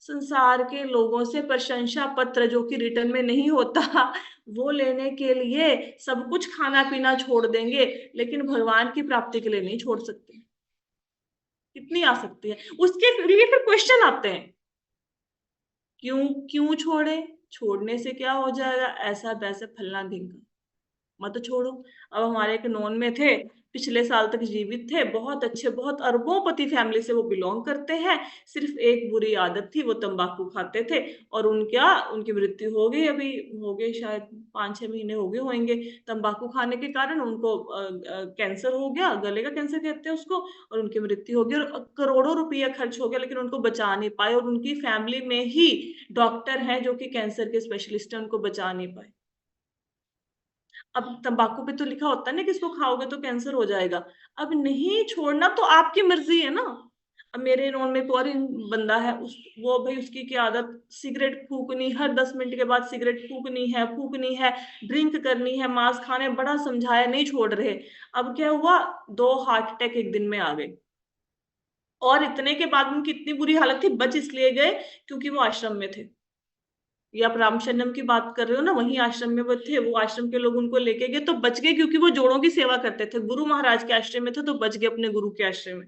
संसार के लोगों से प्रशंसा पत्र जो कि रिटर्न में नहीं होता, वो लेने के लिए सब कुछ खाना पीना छोड़ देंगे, लेकिन भगवान की प्राप्ति के लिए नहीं छोड़ सकते। कितनी आ सकती है, उसके लिए फिर क्वेश्चन आते हैं, क्यों क्यों छोड़े, छोड़ने से क्या हो जाएगा, ऐसा वैसा फलना ढिमका, मत छोड़ो। अब हमारे एक नॉन में थे, पिछले साल तक जीवित थे, बहुत अच्छे, बहुत अरबोंपति फैमिली से वो बिलोंग करते हैं। सिर्फ एक बुरी आदत थी, वो तंबाकू खाते थे, और उनकी मृत्यु हो गई। अभी हो गए शायद 5-6 महीने हो गए होंगे। तंबाकू खाने के कारण उनको कैंसर हो गया, गले का कैंसर कहते हैं उसको, और उनकी मृत्यु हो गई। और करोड़ों रुपया खर्च हो गया, लेकिन उनको बचा नहीं पाए, और उनकी फैमिली में ही डॉक्टर हैं जो कि कैंसर के स्पेशलिस्ट हैं, उनको बचा नहीं पाए। अब तंबाकू पे तो लिखा होता है ना कि इसको खाओगे तो कैंसर हो जाएगा। अब नहीं छोड़ना तो आपकी मर्जी है ना। अब मेरे नॉन में एक और बंदा है, वो भाई उसकी क्या आदत, सिगरेट फूकनी, हर 10 मिनट के बाद सिगरेट फूकनी है, ड्रिंक करनी है, मांस खाने, बड़ा समझाया नहीं छोड़ रहे। अब क्या हुआ, 2 हार्ट अटैक एक दिन में आ गए। और इतने के बाद उनकी इतनी बुरी हालत थी, बच इसलिए गए क्योंकि वो आश्रम में थे। ये आप रामशरणम की बात कर रहे हो ना, वही आश्रम में वो थे, वो आश्रम के लोग उनको लेके गए तो बच गए, क्योंकि वो जोड़ों की सेवा करते थे, गुरु महाराज के आश्रम में थे तो बच गए अपने गुरु के आश्रम में।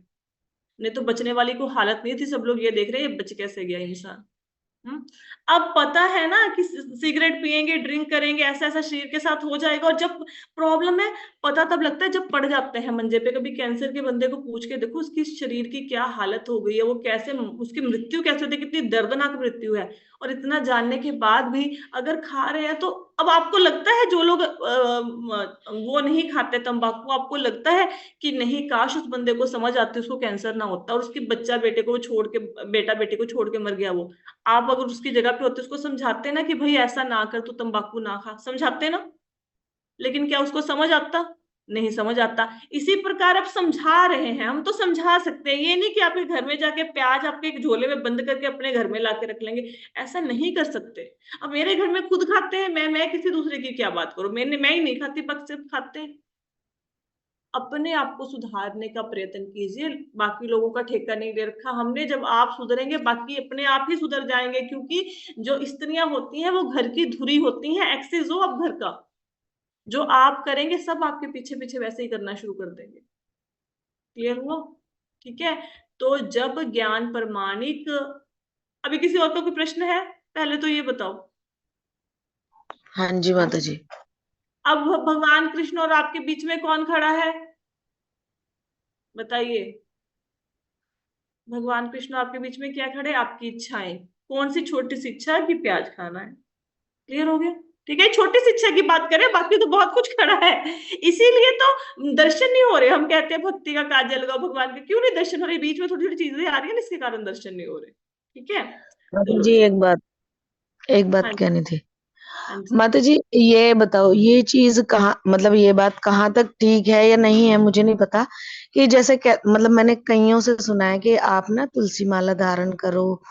नहीं तो बचने वाली को हालत नहीं थी, सब लोग ये देख रहे हैं ये बच कैसे गया इंसान। हम्म। अब पता है ना कि सिगरेट पियेंगे, ड्रिंक करेंगे, ऐसा ऐसा शरीर के साथ हो जाएगा, और जब प्रॉब्लम है, पता तब लगता है जब पड़ जाते हैं मंजे पे। कभी कैंसर के बंदे को पूछ के देखो उसकी शरीर की क्या हालत हो गई है, वो कैसे, उसकी मृत्यु कैसे होती है, कितनी दर्दनाक मृत्यु है। और इतना जानने के बाद भी अगर खा रहे हैं, तो अब आपको लगता है जो लोग वो नहीं खाते तंबाकू, आपको लगता है कि नहीं, काश उस बंदे को समझ आती, उसको कैंसर ना होता, और उसके बच्चा बेटे को छोड़ के, बेटा बेटे को छोड़ के मर गया वो। आप अगर उसकी जगह पे होते, उसको समझाते ना कि भाई ऐसा ना कर, तू तंबाकू ना खा, समझाते ना। लेकिन क्या उसको समझ आता, नहीं समझ आता। इसी प्रकार अब समझा रहे हैं, हम तो समझा सकते हैं, ये नहीं कि आपके घर में जाके प्याज आपके एक झोले में बंद करके अपने घर में लाके रख लेंगे, ऐसा नहीं कर सकते। अब मेरे घर में खुद खाते हैं, मैं किसी दूसरे की क्या बात करूं, मैं ही नहीं खाती, बाकी सब खाते हैं। अपने आप को सुधारने का प्रयत्न कीजिए, बाकी लोगों का ठेका नहीं ले रखा हमने। जब आप सुधरेंगे, बाकी अपने आप ही सुधर जाएंगे, क्योंकि जो स्त्रियां होती हैं वो घर की धुरी होती हैं, एक्सेस हो अब घर का। जो आप करेंगे सब आपके पीछे पीछे वैसे ही करना शुरू कर देंगे। क्लियर हुआ? ठीक है। तो जब ज्ञान प्रमाणिक, अभी किसी और का कोई प्रश्न है, पहले तो ये बताओ। हाँ जी माता जी। अब भगवान कृष्ण और आपके बीच में कौन खड़ा है, बताइए। भगवान कृष्ण आपके बीच में क्या खड़े, आपकी इच्छाएं। कौन सी छोटी सी इच्छा है कि प्याज खाना है। क्लियर हो गया? ठीक है, छोटी शिक्षा की बात करें, बाकी तो बहुत कुछ खड़ा है। इसीलिए तो दर्शन नहीं हो रहे। हम कहते हैं भक्ति का काजल लगाओ भगवान के, क्यों नहीं दर्शन हो रहे? बीच में थोड़ी थोड़ी चीजें आ रही है जिसके कारण दर्शन नहीं हो रहे। ठीक है, माता चलो जी जी। एक बात हाँ जी, कहनी थी। हाँ जी। माता जी ये बताओ, ये चीज कहाँ, मतलब ये बात कहाँ तक ठीक है या नहीं है, मुझे नहीं पता। कि जैसे मतलब मैंने कईयों से सुना है कि आप ना तुलसी माला धारण करो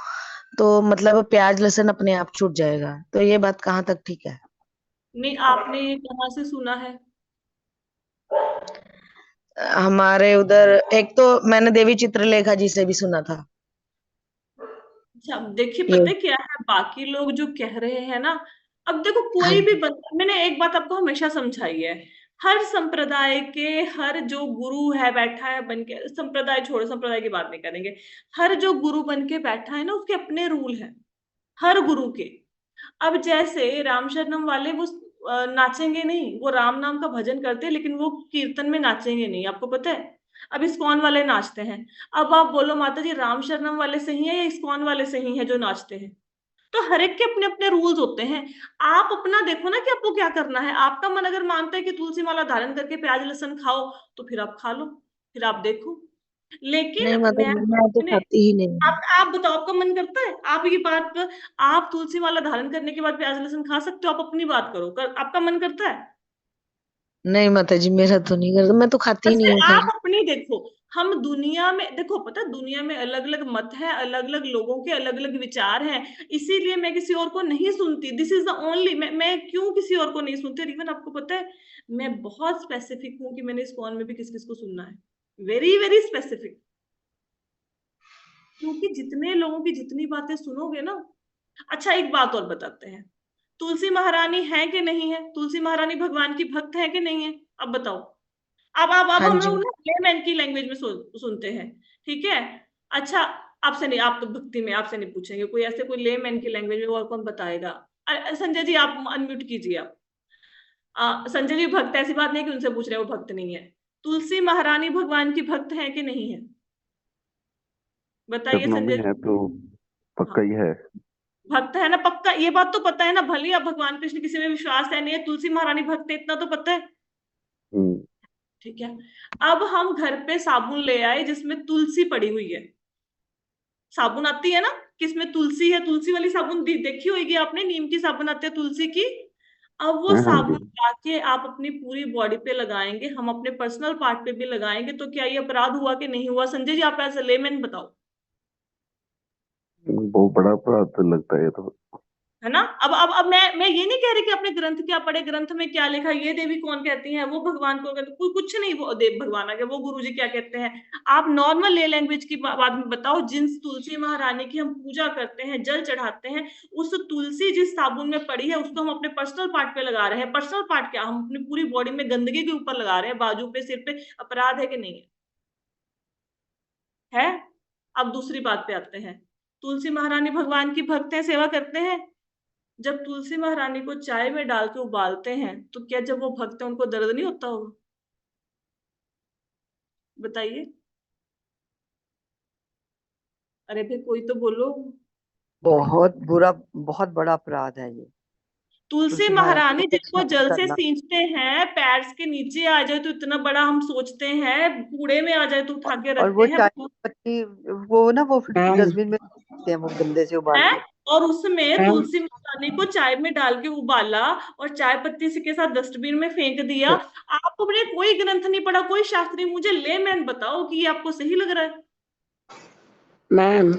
तो मतलब प्याज लहसुन अपने आप छूट जाएगा, तो ये बात कहाँ तक ठीक है? नहीं, आपने ये कहाँ से सुना है? हमारे उधर एक तो मैंने देवी चित्रलेखा जी से भी सुना था अच्छा, अब देखिए ये। पता है क्या है, बाकी लोग जो कह रहे हैं ना, अब देखो हाँ कोई भी जी। बंदा, मैंने एक बात आपको हमेशा समझाई है, हर संप्रदाय के, हर जो गुरु है बैठा है बन के, संप्रदाय छोड़ो, संप्रदाय की बात नहीं करेंगे, हर जो गुरु बन के बैठा है ना, उसके अपने रूल हैं, हर गुरु के। अब जैसे राम शरणम वाले, वो नाचेंगे नहीं, वो राम नाम का भजन करते हैं, लेकिन वो कीर्तन में नाचेंगे नहीं, आपको पता है। अब इस्कॉन वाले नाचते हैं। अब आप बोलो माता जी, राम शरणम वाले सही है या इस्कॉन वाले सही है जो नाचते हैं? तो हर एक के अपने अपने रूल्स होते हैं। आप अपना देखो ना कि आपको क्या करना है। आपका मन अगर मानता है कि तुलसी माला धारण करके प्याज लहसुन खाओ, तो फिर आप खा लो, फिर आप देखो। लेकिन नहीं मतलब मैं तो मैंने खाती ही नहीं हूँ। आप बताओ, आपका मन करता है? आप ये बात, आप तुलसी माला धारण करने के बाद प्याज लहसुन खा सकते हो? आप अपनी बात करो, आपका मन करता है? नहीं माता जी, मेरा तो नहीं करता, मैं तो खाती ही बस नहीं फिर हूँ आप खैर। अपनी देखो। हम दुनिया में देखो, पता है, दुनिया में अलग अलग मत है, अलग अलग लोगों के अलग अलग विचार हैं। इसीलिए मैं किसी और को नहीं सुनती। दिस इज द ओनली, मैं क्यों किसी और को नहीं सुनती? और इवन आपको पता है, मैं बहुत स्पेसिफिक हूँ कि मैंने इस कॉल में भी किस किस को सुनना है। Very very specific. क्योंकि जितने लोगों की जितनी बातें सुनोगे ना। अच्छा, एक बात और बताते हैं, तुलसी महारानी है कि नहीं है? तुलसी महारानी भगवान की भक्त है कि नहीं है? अब बताओ। अब हाँ हम जी। लोग ना लेमैन की लैंग्वेज में सुनते हैं। ठीक है। अच्छा, आपसे नहीं, आप तो भक्ति में, आपसे नहीं पूछेंगे, कोई ऐसे कोई लेमैन की लैंग्वेज में और कौन बताएगा? संजय जी, आप अनम्यूट कीजिए आप। संजय जी भक्त, ऐसी बात नहीं कि उनसे पूछ रहे हैं, वो भक्त नहीं है। तुलसी महारानी भगवान की भक्त है कि नहीं है? बताइए चरणों में संजय है जी। तो पक्का हाँ, ही है। भक्त है ना पक्का, ये बात तो पता है ना। भले ही आप भगवान कृष्ण किसी में विश्वास है नहीं है, तुलसी महारानी भक्त है, इतना तो पता है। हम्म। ठीक है। अब हम घर पे साबुन ले आए जिसमें तुलसी पड़ी हुई है। साबुन आती है ना, किसमें तुलसी है, तुलसी वाली साबुन देखी होगी आपने, नीम की साबुन आती है तुलसी की। अब वो हाँ जी। साबुन लाके आप अपनी पूरी बॉडी पे लगाएंगे, हम अपने पर्सनल पार्ट पे भी लगाएंगे, तो क्या ये अपराध हुआ कि नहीं हुआ? संजय जी, आप एज ए लेमैन बताओ। बहुत बड़ा अपराध तो लगता है ये तो। है ना? अब मैं ये नहीं कह रही कि आपने ग्रंथ क्या पढ़े, ग्रंथ में क्या लिखा, ये देवी कौन कहती है, वो भगवान को कहते, कोई कुछ नहीं, वो देव भगवान आ गया, वो गुरु जी क्या कहते हैं। आप नॉर्मल ले लैंग्वेज की बात में बताओ। जिस तुलसी महारानी की हम पूजा करते हैं, जल चढ़ाते हैं, उस तुलसी जिस साबुन में पड़ी है, उसको हम अपने पर्सनल पार्ट पे लगा रहे हैं। पर्सनल पार्ट क्या, हम अपनी पूरी बॉडी में गंदगी के ऊपर लगा रहे हैं, बाजू पे, सिर पे। अपराध है कि नहीं है? है। अब दूसरी बात पे आते हैं। तुलसी महारानी भगवान की भक्त है, सेवा करते हैं। जब तुलसी महारानी को चाय में डाल के उबालते हैं, तो क्या जब वो भक्त है उनको दर्द नहीं होता होगा? बताइए। अरे भाई, कोई तो बोलो। बहुत बुरा, बहुत बड़ा अपराध है ये। तुलसी तुलसी महारानी महारानी की जिसको रक्षा नहीं जल से करना। सींचते हैं, पैर के नीचे आ जाए तो इतना बड़ा हम सोचते हैं, कूड़े में आ जाए तो उठा के और रखते वो हैं। चाय पत्ती, वो ना वो हाँ। डस्टबिन में फेंकते हैं, वो गंदे से उबाल है। के। और उसमें हाँ। तुलसी महारानी को चाय में डाल के उबाला, और चाय पत्ती से के साथ डस्टबिन में फेंक दिया। आपने कोई ग्रंथ नहीं पढ़ा, कोई शास्त्री, मुझे लेमैन बताओ कि ये आपको सही लग रहा है? मैम,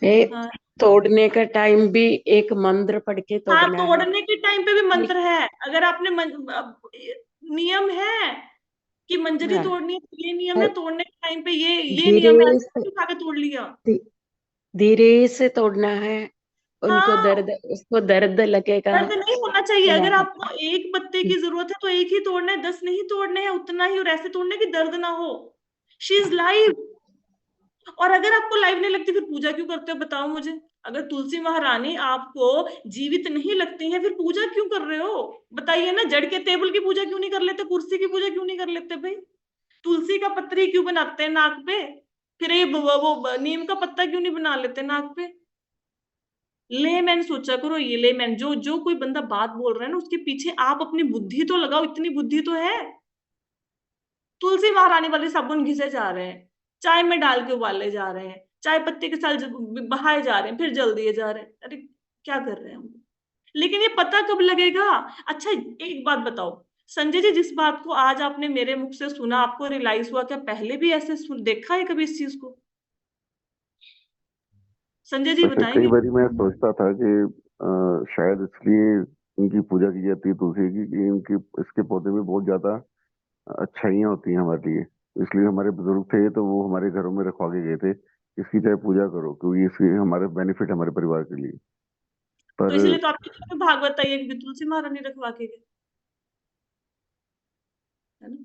ये हाँ। तोड़ने का टाइम भी एक मंत्र पढ़ के हाँ, तोड़ना है। तोड़ने के टाइम पे भी मंत्र है। अगर आपने नियम है कि मंजरी हाँ, तोड़नी है, तो ये नियम है और तोड़ने के टाइम पे, ये नियम है, धीरे ऐसे से, नहीं उठा के तोड़ लिया। धीरे से तोड़ना है। उनको हाँ, दर्द, उसको दर्द लगेगा। दर्द नहीं होना चाहिए। क्या अगर है? आपको एक पत्ते की जरूरत है तो एक ही तोड़ना है, 10 नहीं तोड़ने हैं, उतना ही। और ऐसे तोड़ने की दर्द ना हो। She is live. और अगर आपको लाइव नहीं लगती, फिर पूजा क्यों करते हो बताओ मुझे? अगर तुलसी महारानी आपको जीवित नहीं लगती हैं, फिर पूजा क्यों कर रहे हो? बताइए ना। जड़ के टेबल की पूजा क्यों नहीं कर लेते? कुर्सी की पूजा क्यों नहीं कर लेते भाई? तुलसी का पत्री क्यों बनाते हैं नाक पे? फिर ये वो नीम का पत्ता क्यों नहीं बना लेते नाक पे? लेमैन सोचा करो, ये लेमैन जो जो कोई बंदा बात बोल रहा है ना उसके पीछे आप अपनी बुद्धि तो लगाओ, इतनी बुद्धि तो है। तुलसी महारानी वाले साबुन घिसे जा रहे हैं, चाय में डाल के उबाले जा रहे हैं, चाय पत्ती के साथ बहाए जा रहे हैं, फिर जल दिए जा रहे हैं। अरे क्या कर रहे हैं हम? लेकिन ये पता कब लगेगा? अच्छा एक बात बताओ संजय जी, जिस बात को आज आपने मेरे मुख से सुना, आपको रियलाइज हुआ क्या पहले भी ऐसे देखा है कभी इस चीज को? संजय जी वैसे कई बताएंगे। बार मैं सोचता था कि शायद इसलिए इनकी पूजा की जाती है तुलसी की, कि इनकी इसके पौधे में बहुत ज्यादा अच्छाइयाँ होती हैं हमारे लिए। इसलिए हमारे बुजुर्ग थे तो वो हमारे घरों में रखवा के गए थे, इसकी चाहे पूजा करो, क्योंकि इसके हमारे बेनिफिट हमारे परिवार के लिए। तो पर इसलिए तो आपके घर में भागवत आई है कि तुलसी महारानी रखवा के गए, है ना?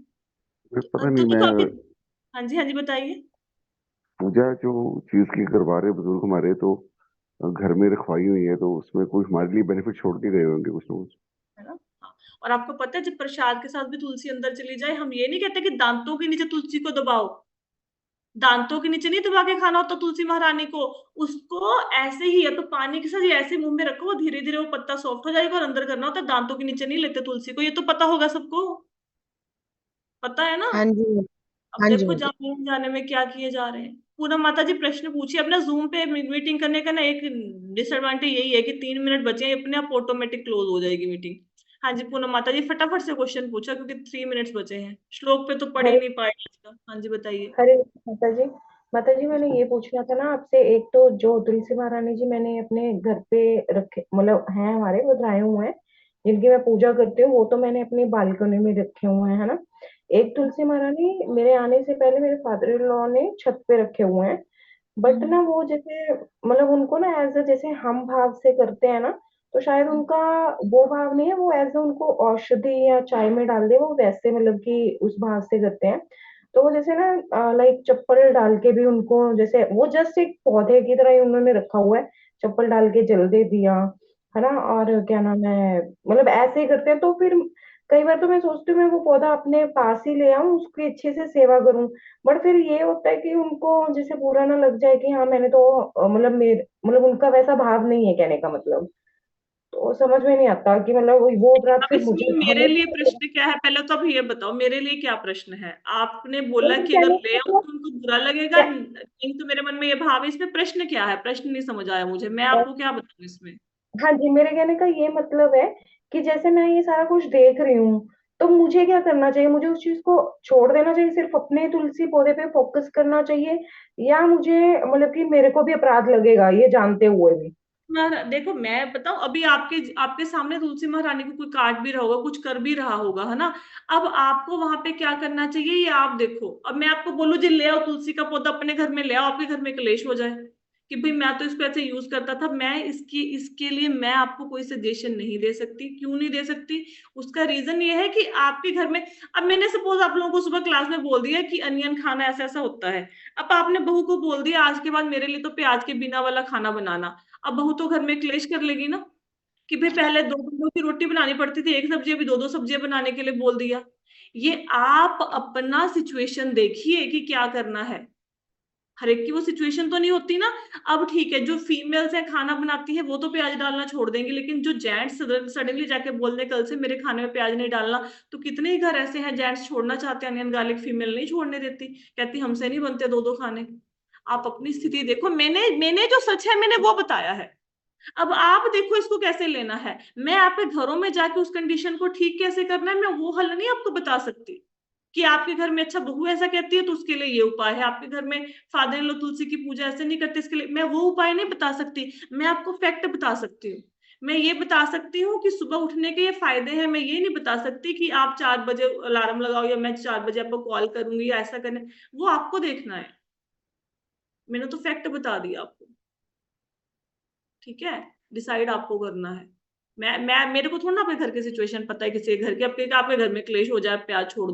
पता तो नहीं, देखो अभी, मैं हाँ जी बताइए। पूजा जो चीज की करवा रहे बुजुर्ग हमारे, तो घर में रखवाई हुई है, तो उसमें कोई हमारे लिए बेनिफिट छोड़ के गए होंगे कुछ ना कुछ। है ना? हाँ। और आपको पता है जब प्रसाद के साथ भी तुलसी अंदर चली जाए, हम ये नहीं कहते कि दांतों के नीचे तुलसी को दबाओ, दांतों के नीचे नहीं दबा के खाना होता तुलसी महारानी को। उसको ऐसे ही या तो पानी के साथ या ऐसे मुंह में रखो, धीरे धीरे वो पत्ता सॉफ्ट हो जाएगा, और अंदर करना होता है, दांतों के नीचे नहीं लेते तुलसी को, ये तो पता होगा सबको, पता है ना? हाँ जी। अब हाँ जी देखो माता जाने जाने में क्या किए जा रहे हैं। पूनम माता जी प्रश्न पूछिए। अपना जूम पे मीटिंग करने का ना एक डिसएडवांटेज यही है कि 3 मिनट बचे हैं, अपने आप ऑटोमेटिक क्लोज हो जाएगी मीटिंग। हाँ जी पूनम माता जी फटाफट से क्वेश्चन पूछा, क्योंकि 3 मिनट्स बचे हैं, श्लोक पे तो पढ़ ही हरे नहीं पाए आज का। हाँ जी बताइए। हरे माता जी। माता जी मैंने ये पूछना था ना आपसे, एक तो जो तुलसी महारानी जी मैंने अपने घर पे रखे, मतलब हैं हमारे वो धराए हुए हैं, जिनकी मैं पूजा करती हूँ, वो तो मैंने अपनी बालकनी में रखे हुए हैं, है ना। एक तुलसी महारानी मेरे आने से पहले मेरे फादर इन लॉ ने छत पे रखे हुए हैं। बट ना वो जैसे, मतलब उनको ना एज अ जैसे हम भाव से करते हैं ना, तो शायद उनका वो भाव नहीं है, वो एज अ उनको औषधि या चाय में डाल दे, वो वैसे मतलब कि उस भाव से करते हैं। तो वो जैसे ना लाइक चप्पल डाल के भी उनको, जैसे वो जस्ट एक पौधे की तरह ही उन्होंने रखा हुआ है, चप्पल डाल के जल दे दिया, है ना। और क्या नाम है, मतलब ऐसे ही करते हैं। तो फिर कई बार तो मैं सोचती हूँ मैं वो पौधा अपने पास ही ले आऊं, उसकी अच्छे से सेवा करूं। बट फिर ये होता है कि उनको जैसे बुरा ना लग जाए कि हाँ मैंने तो मतलब मेरे मतलब उनका वैसा भाव नहीं है कहने का मतलब। तो समझ में नहीं आता कि मतलब वो अपराध अब फिर इसमें मुझे मेरे हमें। लिए प्रश्न क्या है, पहले तो अब ये बताओ मेरे लिए क्या प्रश्न है। आपने बोला मतलब कि अगर कहने ले आओ का तो उनको बुरा लगेगा, नहीं तो मेरे मन में ये भाव है। इसमें प्रश्न क्या है? प्रश्न नहीं समझ आया मुझे, मैं मतलब, आपको क्या बताऊं इसमें। हाँ जी, मेरे कहने का ये मतलब है कि जैसे मैं ये सारा कुछ देख रही हूँ, तो मुझे क्या करना चाहिए? मुझे उस चीज को छोड़ देना चाहिए, सिर्फ अपने तुलसी पौधे पे फोकस करना चाहिए, या मुझे मतलब कि मेरे को भी अपराध लगेगा ये जानते हुए भी? देखो मैं बताऊं, अभी आपके आपके सामने तुलसी महारानी को कोई काट भी रहा होगा, कुछ कर भी रहा होगा, है ना। अब आपको वहां पे क्या करना चाहिए ये आप देखो। अब मैं आपको बोलूं जी ले आओ तुलसी का पौधा अपने घर में ले आओ, आपके घर में क्लेश हो जाए कि भाई मैं तो इसको ऐसे यूज करता था, मैं इसकी इसके लिए मैं आपको कोई सजेशन नहीं दे सकती। क्यों नहीं दे सकती? उसका रीजन ये है कि आपके घर में, अब मैंने सपोज आप लोगों को सुबह क्लास में बोल दिया कि अनियन खाना ऐसा ऐसा होता है। अब आपने बहू को बोल दिया आज के बाद मेरे लिए तो प्याज के बिना वाला खाना बनाना। अब बहू तो घर में क्लेश कर लेगी ना कि भाई पहले दो बंदों की रोटी बनानी पड़ती थी, एक सब्जी, अभी दो दो सब्जियां बनाने के लिए बोल दिया। ये आप अपना सिचुएशन देखिए कि क्या करना है। हर एक की वो सिचुएशन तो नहीं होती ना। अब ठीक है जो फीमेल्स हैं खाना बनाती है वो तो प्याज डालना छोड़ देंगे, लेकिन जो जेंट्स सडनली जाके बोल दे कल से मेरे खाने में प्याज नहीं डालना, तो कितने ही घर ऐसे हैं जेंट्स छोड़ना चाहते हैं अनियन गार्लिक, फीमेल नहीं छोड़ने देती, कहती हमसे नहीं बनते दो दो खाने। आप अपनी स्थिति देखो, मैंने मैंने जो सच है मैंने वो बताया है। अब आप देखो इसको कैसे लेना है। मैं आपके घरों में जाके उस कंडीशन को ठीक कैसे करना है मैं वो हल नहीं आपको बता सकती कि आपके घर में अच्छा बहू ऐसा कहती है तो उसके लिए ये उपाय है, आपके घर में फादर इन लॉ तुलसी की पूजा ऐसे नहीं करते इसके लिए मैं वो उपाय नहीं बता सकती। मैं आपको फैक्ट बता सकती हूँ। मैं ये बता सकती हूँ कि सुबह उठने के ये फायदे हैं। मैं ये नहीं बता सकती कि आप 4 बजे अलार्म लगाओ या मैं 4 बजे आपको कॉल करूंगी या ऐसा करने। वो आपको देखना है। मैंने तो फैक्ट बता दिया आपको। ठीक है, डिसाइड आपको करना है। मैं मेरे को थोड़ा ना अपने घर की सिचुएशन पता है, किसी के घर के आपके आपके घर में क्लेश हो जाए प्याज छोड़